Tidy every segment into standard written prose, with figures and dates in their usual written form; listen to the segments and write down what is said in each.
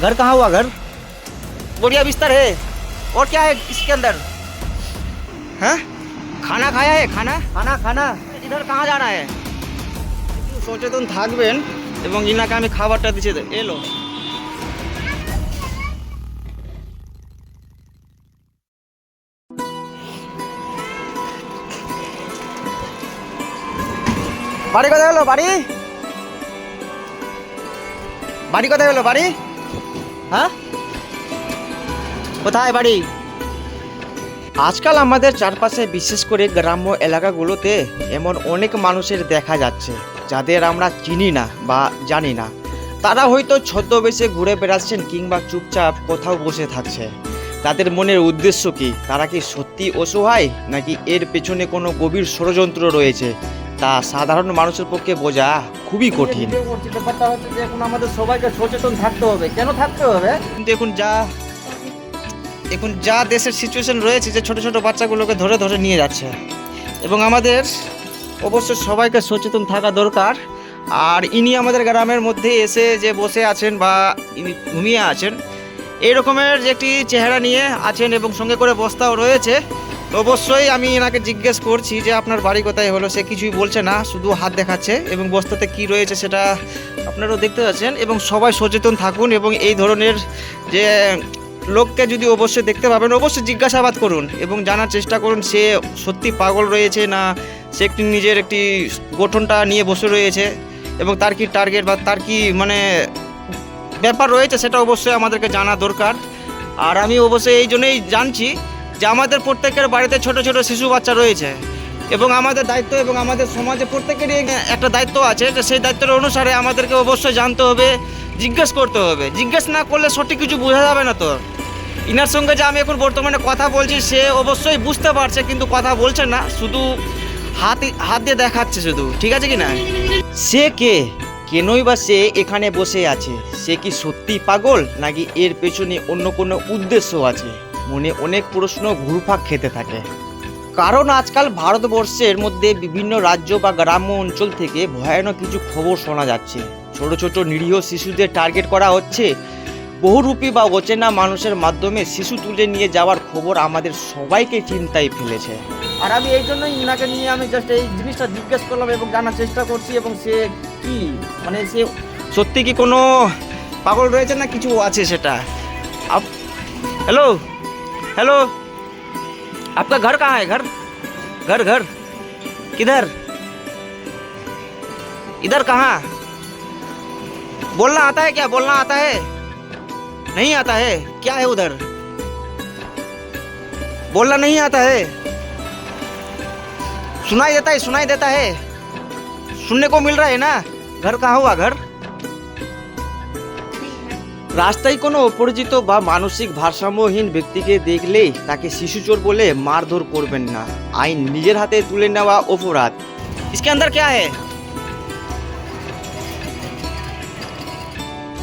घर कहाँ हुआ घर? बढ़िया बिस्तर है। और क्या है इसके अंदर? हैं? खाना खाया है? खाना खाना खाना इधर कहाँ जाना है? সচেতন থাকবেন এবং ইনাকে আমি খাবারটা দিচ্ছি। এলো বাড়ি কোথায় হলো? বাড়ি বাড়ি কোথায় হলো? বাড়ি হ্যাঁ কোথায় বাড়ি? আজকাল আমাদের চারপাশে বিশেষ করে গ্রাম্য এলাকাগুলোতে এমন অনেক মানুষের দেখা যাচ্ছে যাদের আমরা চিনি না বা জানি না। তারা হয়তো ছদ্মবেশে ঘুরে বেড়াচ্ছেন কিংবা চুপচাপ কোথাও বসে থাকছে। তাদের মনের উদ্দেশ্য কি? তারা কি সত্যি অসহায় নাকি এর পেছনে কোনো গভীর ষড়যন্ত্র রয়েছে তা সাধারণ মানুষের পক্ষে বোঝা খুবই কঠিন। ব্যাপারটা হচ্ছে যে এখন আমাদের সবাইকে সচেতন থাকতে হবে। কেন থাকতে হবে? কিন্তু এখন যা দেশের সিচুয়েশন রয়েছে যে ছোট ছোট বাচ্চাগুলোকে ধরে ধরে নিয়ে যাচ্ছে এবং আমাদের অবশ্যই সবাইকে সচেতন থাকা দরকার। আর ইনি আমাদের গ্রামের মধ্যে এসে যে বসে আছেন বা ইনি ঘুমিয়ে আছেন এই রকমের যে একটি চেহারা নিয়ে আছেন এবং সঙ্গে করে বস্তাও রয়েছে। অবশ্যই আমি এনাকে জিজ্ঞেস করছি যে আপনার বাড়ি কোথায় হলো। সে কিছুই বলছে না, শুধু হাত দেখাচ্ছে এবং বস্তাতে কি রয়েছে সেটা আপনারাও দেখতে পাচ্ছেন। এবং সবাই সচেতন থাকুন এবং এই ধরনের যে লোককে যদি অবশ্যই দেখতে পাবেন অবশ্যই জিজ্ঞাসাবাদ করুন এবং জানার চেষ্টা করুন সে সত্যি পাগল রয়েছে না সে একটি নিজের একটি গঠনটা নিয়ে বসে রয়েছে এবং তার কি টার্গেট বা তার কি মানে ব্যাপার রয়েছে সেটা অবশ্যই আমাদেরকে জানা দরকার। আর আমি অবশ্যই এই জন্যই জানছি যে আমাদের প্রত্যেকের বাড়িতে ছোট ছোট শিশু বাচ্চা রয়েছে এবং আমাদের দায়িত্ব এবং আমাদের সমাজে প্রত্যেকেরই একটা দায়িত্ব আছে যে সেই দায়িত্বের অনুসারে আমাদেরকে অবশ্যই জানতে হবে, জিজ্ঞেস করতে হবে। জিজ্ঞেস না করলে সঠিক কিছু বোঝা যাবে না। তো ইনার সঙ্গে যে আমি এখন বর্তমানে কথা বলছি সে অবশ্যই বুঝতে পারছে কিন্তু কথা বলছে না, শুধু হাত দিয়ে দেখাচ্ছে শুধু। ঠিক আছে কি না? সে কে? কেনই বা সে এখানে বসে আছে? সে কি সত্যি পাগল নাকি এর পেছনে অন্য কোনো উদ্দেশ্য আছে? মনে অনেক প্রশ্ন ঘুরপাক খেতে থাকে। কারণ আজকাল ভারতবর্ষের মধ্যে বিভিন্ন রাজ্য বা গ্রাম্য অঞ্চল থেকে ভয়ানক কিছু খবর শোনা যাচ্ছে। ছোট ছোট নিরীহ শিশুদের টার্গেট করা হচ্ছে। বহুরূপী বা অচেনা মানুষের মাধ্যমে শিশু তুলে নিয়ে যাওয়ার খবর আমাদের সবাইকে চিন্তায় ফেলেছে। আর আমি এই জন্যই ইনাকে নিয়ে আমি জাস্ট এই জিনিসটা জিজ্ঞেস করলাম এবং জানার চেষ্টা করছি এবং সে কি মানে সে সত্যি কি কোনো পাগল রয়েছে না কিছু আছে সেটা। हेलो हेलो आपका घर कहाँ है? घर घर घर किधर? इधर कहाँ? बोलना आता है क्या? बोलना आता है? नहीं आता है? क्या है उधर? बोलना नहीं आता है? सुनाई देता है? सुनने को मिल रहा है ना? घर कहाँ हुआ? घर রাস্তায় কোনো অপরিচিত বা মানসিক ভারসাম্যহীন ব্যক্তিকে দেখলেই তাকে শিশুচোর বলে মারধর করবেন না। আইন নিজের হাতে তুলে নেওয়া অপরাধ। इसके अंदर क्या है?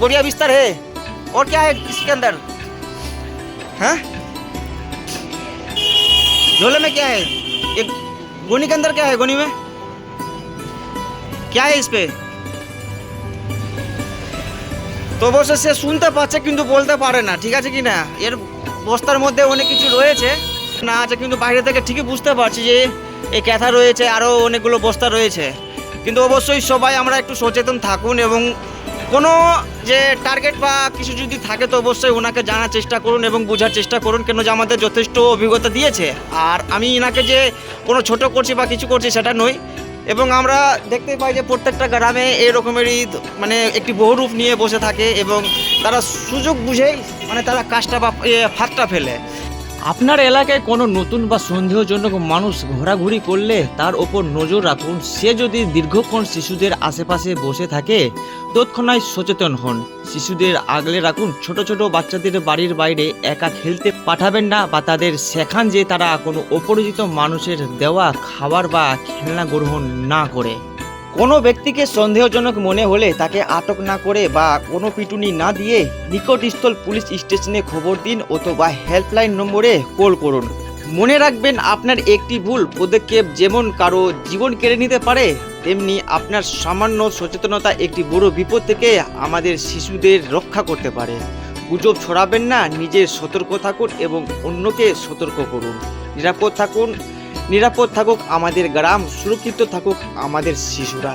बढ़िया बिस्तर है। और क्या है इसके अंदर? हाँ झोले में क्या है? एक गोनी के अंदर क्या है? गोनी में क्या है? इस पे তো অবশ্য সে শুনতে পাচ্ছে কিন্তু বলতে পারে না। ঠিক আছে কি না? এর বস্তার মধ্যে অনেক কিছু রয়েছে না আছে কিন্তু বাইরে থেকে ঠিকই বুঝতে পারছি যে এই ক্যাথা রয়েছে আরও অনেকগুলো বস্তা রয়েছে। কিন্তু অবশ্যই সবাই আমরা একটু সচেতন থাকুন এবং কোনো যে টার্গেট বা কিছু যদি থাকে তো অবশ্যই ওনাকে জানার চেষ্টা করুন এবং বোঝার চেষ্টা করুন কেন যে আমাদের যথেষ্ট অভিজ্ঞতা দিয়েছে। আর আমি এনাকে যে কোনো ছোট করছি বা কিছু করছি সেটা নয় এবং আমরা দেখতে পাই যে প্রত্যেকটা গ্রামে এই রকমেরই মানে একটি বহুরূপ নিয়ে বসে থাকে এবং তারা সুযোগ বুঝেই মানে তারা কাজটা বা ফাঁদটা ফেলে। আপনার এলাকায় কোনো নতুন বা সন্দেহজনক মানুষ ঘোরাঘুরি করলে তার ওপর নজর রাখুন। সে যদি দীর্ঘক্ষণ শিশুদের আশেপাশে বসে থাকে তৎক্ষণাৎ সচেতন হন। শিশুদের আগলে রাখুন। ছোট ছোট বাচ্চাদের বাড়ির বাইরে একা খেলতে পাঠাবেন না বা তাদের শেখান যে তারা কোনো অপরিচিত মানুষের দেওয়া খাবার বা খেলনা গ্রহণ না করে। কোনো ব্যক্তিকে সন্দেহজনক মনে হলে তাকে আটক না করে বা কোনো পিটুনি না দিয়ে নিকটস্থল পুলিশ স্টেশনে খবর দিন অথবা হেল্পলাইন নম্বরে কল করুন। মনে রাখবেন আপনার একটি ভুল পদক্ষেপ যেমন কারো জীবন কেড়ে নিতে পারে তেমনি আপনার সামান্য সচেতনতা একটি বড় বিপদ থেকে আমাদের শিশুদের রক্ষা করতে পারে। গুজব ছড়াবেন না, নিজে সতর্ক থাকুন এবং অন্যকে সতর্ক করুন। নিরাপদ থাকুক আমাদের গ্রাম, সুরক্ষিত থাকুক আমাদের শিশুরা।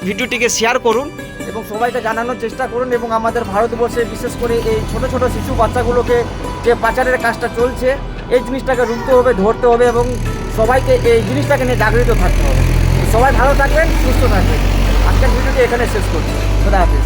ভিডিওটিকে শেয়ার করুন এবং সবাইকে জানানোর চেষ্টা করুন, এবং আমাদের ভারতবর্ষে বিশেষ করে এই ছোট ছোট শিশু বাচ্চাগুলোকে যে পাচারের কাজটা চলছে, এই জিনিসটাকে রুখতে হবে, ধরতে হবে এবং সবাইকে এই জিনিসটাকে নিয়ে জাগৃত থাকতে হবে। সবাই ভালো থাকবেন, সুস্থ থাকবেন। আজকের ভিডিওটি এখানে শেষ করছি। খোদা হাফেজ।